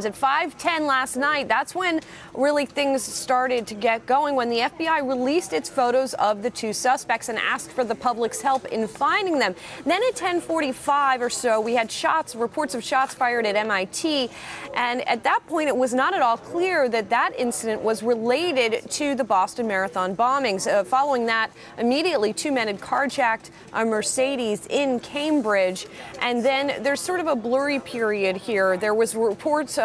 At 5:10 last night, that's when really things started to get going, when the FBI released its photos of the two suspects and asked for the public's help in finding them. Then at 10:45 or so, we had reports of shots fired at MIT. And at that point, it was not at all clear that that incident was related to the Boston Marathon bombings. Following that, immediately, two men had carjacked a Mercedes in Cambridge. And then there's sort of a blurry period here. There was reports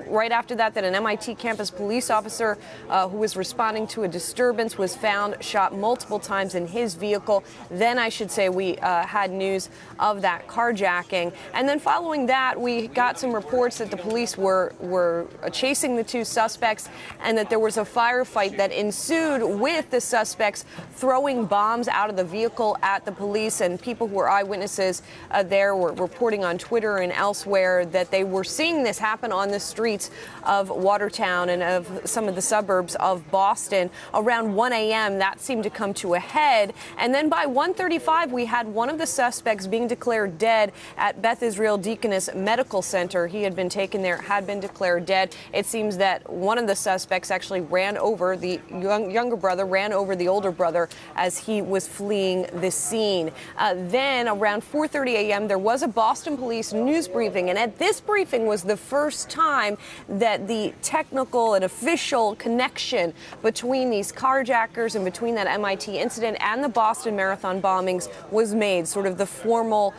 right after that an MIT campus police officer who was responding to a disturbance was found shot multiple times in his vehicle. Then I should say we had news of that carjacking. And then following that, we got some reports that the police were chasing the two suspects and that there was a firefight that ensued with the suspects throwing bombs out of the vehicle at the police. And people who were eyewitnesses there were reporting on Twitter and elsewhere that they were seeing this happen on the streets of Watertown and of some of the suburbs of Boston. Around 1 a.m., that seemed to come to a head. And then by 1:35, we had one of the suspects being declared dead at Beth Israel Deaconess Medical Center. He had been taken there, had been declared dead. It seems that one of the suspects actually ran over the younger brother, ran over the older brother as he was fleeing the scene. Then around 4:30 a.m., there was a Boston police news briefing. And at this briefing was the first time that the technical and official connection between these carjackers and between that MIT incident and the Boston Marathon bombings was made. Sort of the formal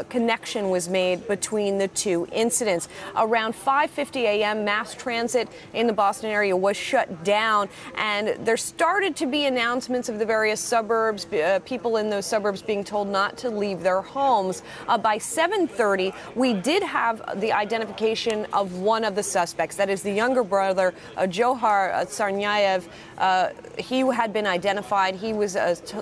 connection was made between the two incidents. Around 5:50 a.m., mass transit in the Boston area was shut down, and there started to be announcements of the various suburbs, people in those suburbs being told not to leave their homes. By 7:30, we did have the identification of one of the suspects. That is the younger brother, Johar Tsarnaev. He had been identified. He was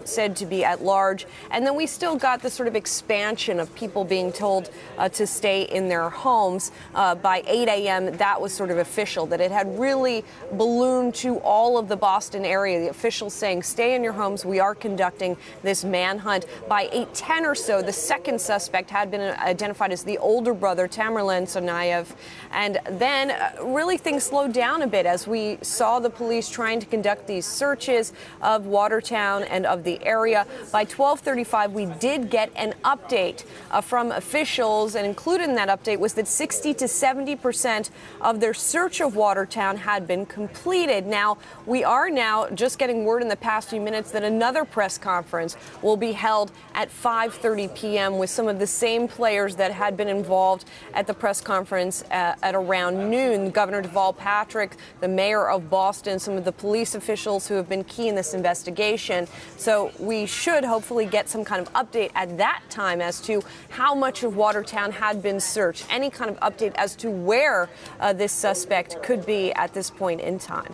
said to be at large. And then we still got the sort of expansion of people being told to stay in their homes. By 8 a.m., that was sort of official, that it had really ballooned to all of the Boston area. The officials saying, stay in your homes. We are conducting this manhunt. By 8:10 or so, the second suspect had been identified as the older brother, Tamerlan Tsarnaev. And then really things slowed down a bit as we saw the police trying to conduct these searches of Watertown and of the area. By 12:35, we did get an update from officials, and included in that update was that 60 to 70% of their search of Watertown had been completed. Now, we are now just getting word in the past few minutes that another press conference will be held at 5:30 p.m. with some of the same players that had been involved at the press conference at around noon. Governor Deval Patrick, the mayor of Boston, some of the police officials who have been key in this investigation. So we should hopefully get some kind of update at that time as to how much of Watertown had been searched, any kind of update as to where this suspect could be at this point in time.